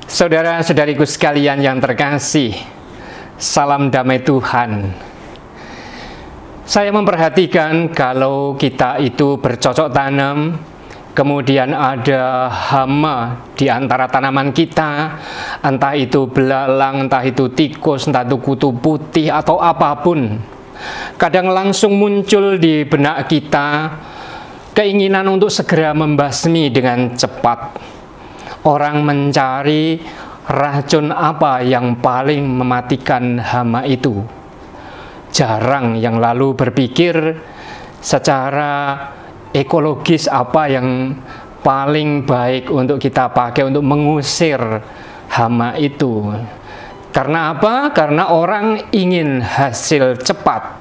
Saudara-saudariku sekalian yang terkasih, salam damai Tuhan. Saya memperhatikan kalau kita itu bercocok tanam, kemudian ada hama di antara tanaman kita, entah itu belalang, entah itu tikus, entah itu kutu putih, atau apapun. Kadang langsung muncul di benak kita keinginan untuk segera membasmi dengan cepat. Orang mencari racun apa yang paling mematikan hama itu. Jarang yang lalu berpikir secara ekologis apa yang paling baik untuk kita pakai untuk mengusir hama itu. Karena apa? Karena orang ingin hasil cepat.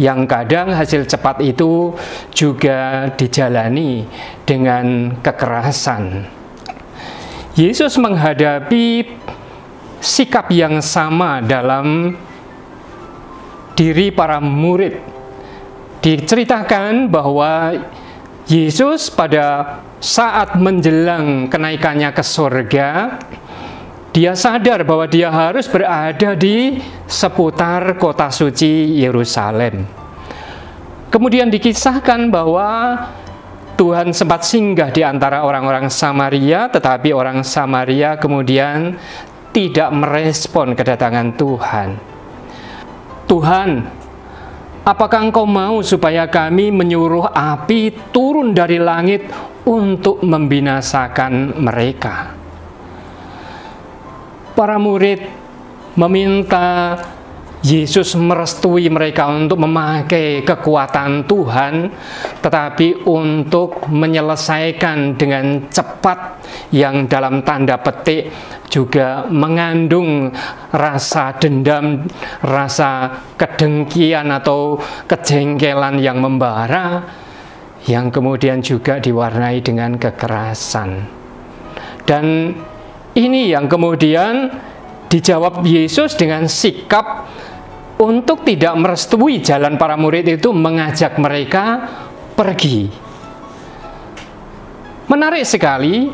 Yang kadang hasil cepat itu juga dijalani dengan kekerasan. Yesus menghadapi sikap yang sama dalam diri para murid. Diceritakan bahwa Yesus pada saat menjelang kenaikannya ke surga, dia sadar bahwa dia harus berada di seputar kota suci Yerusalem. Kemudian dikisahkan bahwa Tuhan sempat singgah di antara orang-orang Samaria, tetapi orang Samaria kemudian tidak merespon kedatangan Tuhan. Tuhan, apakah Engkau mau supaya kami menyuruh api turun dari langit untuk membinasakan mereka? Para murid meminta Yesus merestui mereka untuk memakai kekuatan Tuhan, tetapi untuk menyelesaikan dengan cepat yang dalam tanda petik juga mengandung rasa dendam, rasa kedengkian atau kejengkelan yang membara, yang kemudian juga diwarnai dengan kekerasan. Dan ini yang kemudian dijawab Yesus dengan sikap untuk tidak merestui jalan para murid itu, mengajak mereka pergi. Menarik sekali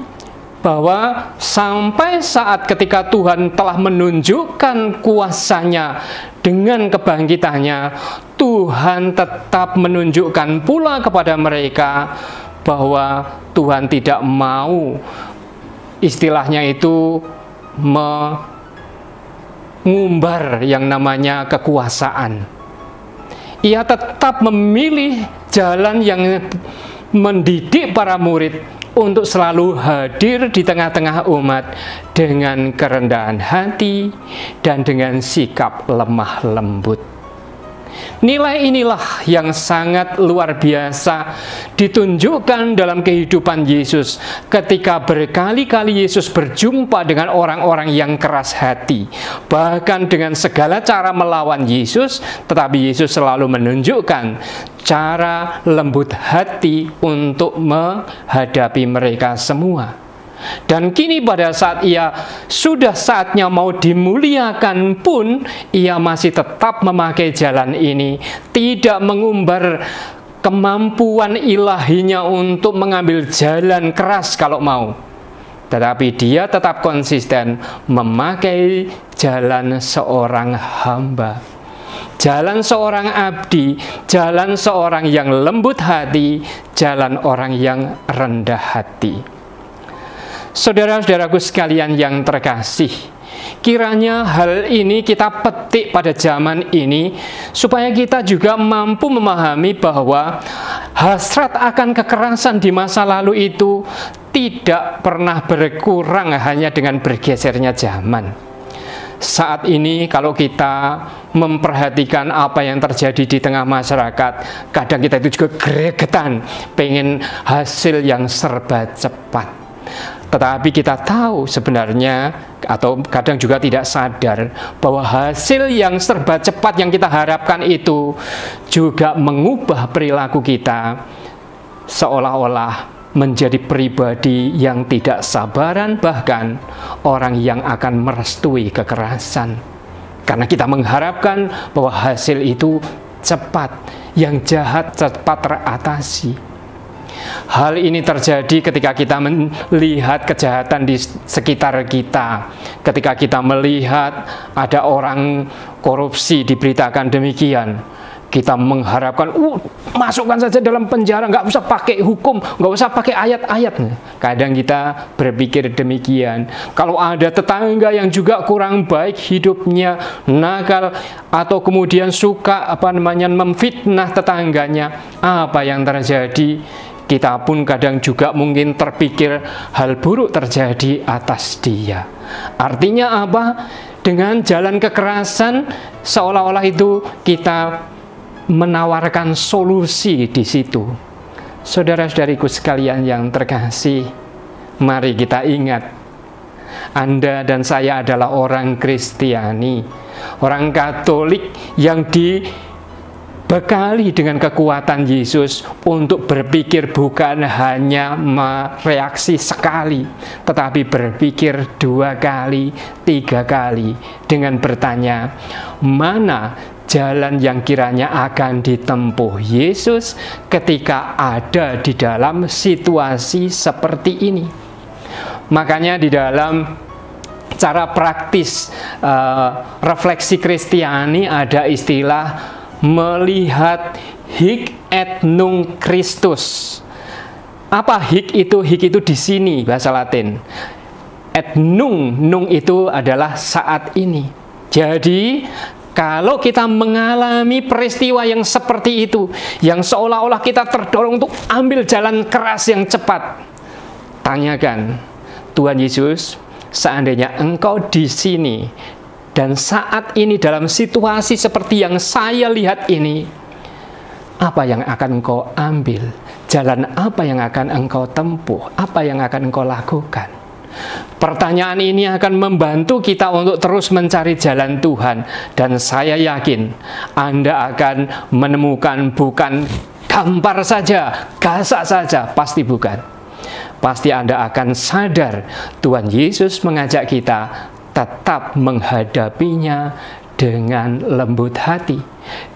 bahwa sampai saat ketika Tuhan telah menunjukkan kuasa-Nya dengan kebangkitannya, Tuhan tetap menunjukkan pula kepada mereka bahwa Tuhan tidak mau, istilahnya itu, mengumbar yang namanya kekuasaan. Ia tetap memilih jalan yang mendidik para murid untuk selalu hadir di tengah-tengah umat dengan kerendahan hati dan dengan sikap lemah lembut. Nilai inilah yang sangat luar biasa ditunjukkan dalam kehidupan Yesus ketika berkali-kali Yesus berjumpa dengan orang-orang yang keras hati. Bahkan dengan segala cara melawan Yesus, tetapi Yesus selalu menunjukkan cara lembut hati untuk menghadapi mereka semua. Dan kini pada saat ia sudah saatnya mau dimuliakan pun, ia masih tetap memakai jalan ini, tidak mengumbar kemampuan ilahinya untuk mengambil jalan keras kalau mau. Tetapi dia tetap konsisten memakai jalan seorang hamba, jalan seorang abdi, jalan seorang yang lembut hati, jalan orang yang rendah hati. Saudara-saudaraku sekalian yang terkasih, kiranya hal ini kita petik pada zaman ini supaya kita juga mampu memahami bahwa hasrat akan kekerasan di masa lalu itu tidak pernah berkurang hanya dengan bergesernya zaman. Saat ini kalau kita memperhatikan apa yang terjadi di tengah masyarakat, kadang kita itu juga gregetan, pengen hasil yang serba cepat. Tetapi kita tahu sebenarnya, atau kadang juga tidak sadar, bahwa hasil yang serba cepat yang kita harapkan itu juga mengubah perilaku kita seolah-olah menjadi pribadi yang tidak sabaran, bahkan orang yang akan merestui kekerasan. Karena kita mengharapkan bahwa hasil itu cepat, yang jahat cepat teratasi. Hal ini terjadi ketika kita melihat kejahatan di sekitar kita. Ketika kita melihat ada orang korupsi diberitakan demikian, kita mengharapkan, masukkan saja dalam penjara, nggak usah pakai hukum, nggak usah pakai ayat-ayat. Kadang kita berpikir demikian. Kalau ada tetangga yang juga kurang baik hidupnya, nakal, atau kemudian suka memfitnah tetangganya, apa yang terjadi? Kita pun kadang juga mungkin terpikir hal buruk terjadi atas dia. Artinya apa? Dengan jalan kekerasan, seolah-olah itu kita menawarkan solusi di situ. Saudara-saudariku sekalian yang terkasih, mari kita ingat, Anda dan saya adalah orang Kristiani, orang Katolik yang dibekali dengan kekuatan Yesus untuk berpikir bukan hanya mereaksi sekali, tetapi berpikir 2 kali, 3 kali, dengan bertanya, mana jalan yang kiranya akan ditempuh Yesus ketika ada di dalam situasi seperti ini. Makanya di dalam cara praktis refleksi Kristiani ada istilah melihat hic et nunc Christus. Apa hic itu? Hic itu di sini bahasa Latin. Et nunc itu adalah saat ini. Jadi kalau kita mengalami peristiwa yang seperti itu, yang seolah-olah kita terdorong untuk ambil jalan keras yang cepat, tanyakan, Tuhan Yesus, seandainya Engkau di sini dan saat ini dalam situasi seperti yang saya lihat ini, apa yang akan Engkau ambil? Jalan apa yang akan Engkau tempuh? Apa yang akan Engkau lakukan? Pertanyaan ini akan membantu kita untuk terus mencari jalan Tuhan. Dan saya yakin Anda akan menemukan bukan gampar saja, gasak saja, pasti bukan. Pasti Anda akan sadar Tuhan Yesus mengajak kita tetap menghadapinya dengan lembut hati,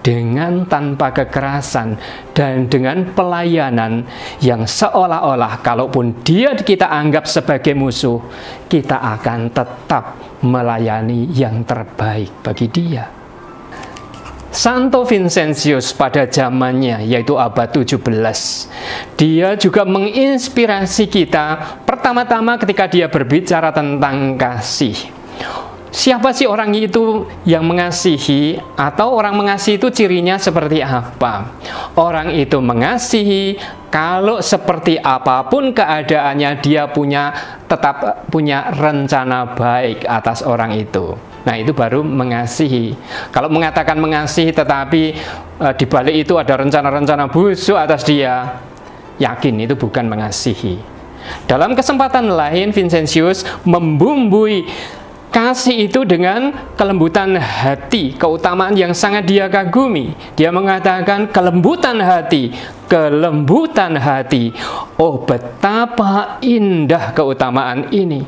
dengan tanpa kekerasan, dan dengan pelayanan yang seolah-olah kalaupun dia kita anggap sebagai musuh, kita akan tetap melayani yang terbaik bagi dia. Santo Vincentius pada zamannya, yaitu abad 17, dia juga menginspirasi kita pertama-tama ketika dia berbicara tentang kasih. Siapa sih orang itu yang mengasihi, atau orang mengasihi itu cirinya seperti apa? Orang itu mengasihi kalau seperti apapun keadaannya dia tetap punya rencana baik atas orang itu. Nah, itu baru mengasihi. Kalau mengatakan mengasihi tetapi di balik itu ada rencana-rencana busuk atas dia, yakin itu bukan mengasihi. Dalam kesempatan lain, Vincentius membumbui kasih itu dengan kelembutan hati, keutamaan yang sangat dia kagumi. Dia mengatakan kelembutan hati. Oh, betapa indah keutamaan ini.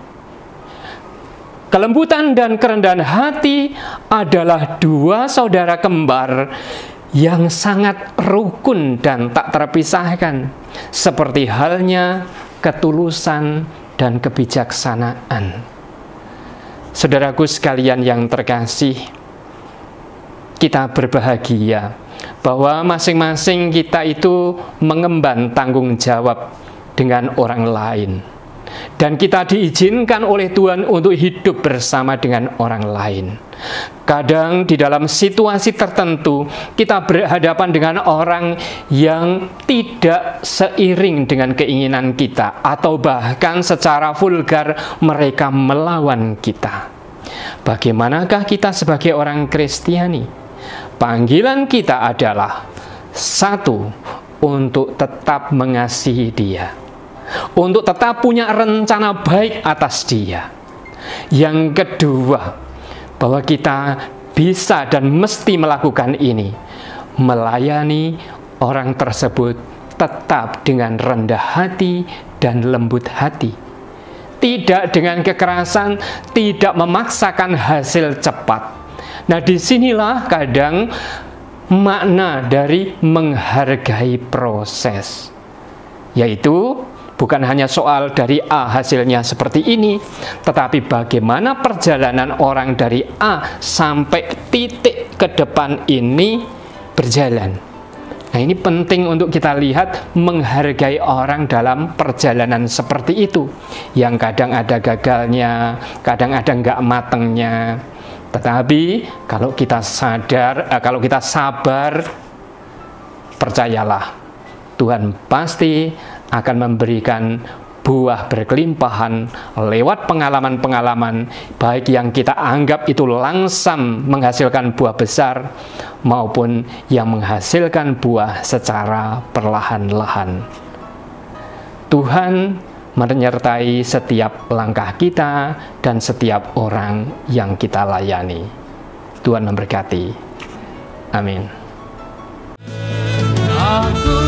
Kelembutan dan kerendahan hati adalah 2 saudara kembar yang sangat rukun dan tak terpisahkan, seperti halnya ketulusan dan kebijaksanaan. Saudaraku sekalian yang terkasih, kita berbahagia bahwa masing-masing kita itu mengemban tanggung jawab dengan orang lain. Dan kita diizinkan oleh Tuhan untuk hidup bersama dengan orang lain. Kadang di dalam situasi tertentu kita berhadapan dengan orang yang tidak seiring dengan keinginan kita, atau bahkan secara vulgar mereka melawan kita. Bagaimanakah kita sebagai orang Kristiani? Panggilan kita adalah 1, untuk tetap mengasihi dia, untuk tetap punya rencana baik atas dia. Yang kedua, bahwa kita bisa dan mesti melakukan ini, melayani orang tersebut tetap dengan rendah hati dan lembut hati, tidak dengan kekerasan, tidak memaksakan hasil cepat. Nah, disinilah kadang makna dari menghargai proses. Yaitu bukan hanya soal dari A hasilnya seperti ini, tetapi bagaimana perjalanan orang dari A sampai titik ke depan ini berjalan. Nah, ini penting untuk kita lihat, menghargai orang dalam perjalanan seperti itu, yang kadang ada gagalnya, kadang ada nggak matengnya. Tetapi kalau kita sadar, kalau kita sabar, percayalah, Tuhan pasti akan memberikan buah berkelimpahan lewat pengalaman-pengalaman, baik yang kita anggap itu langsam menghasilkan buah besar, maupun yang menghasilkan buah secara perlahan-lahan. Tuhan menyertai setiap langkah kita dan setiap orang yang kita layani. Tuhan memberkati. Amin. Aku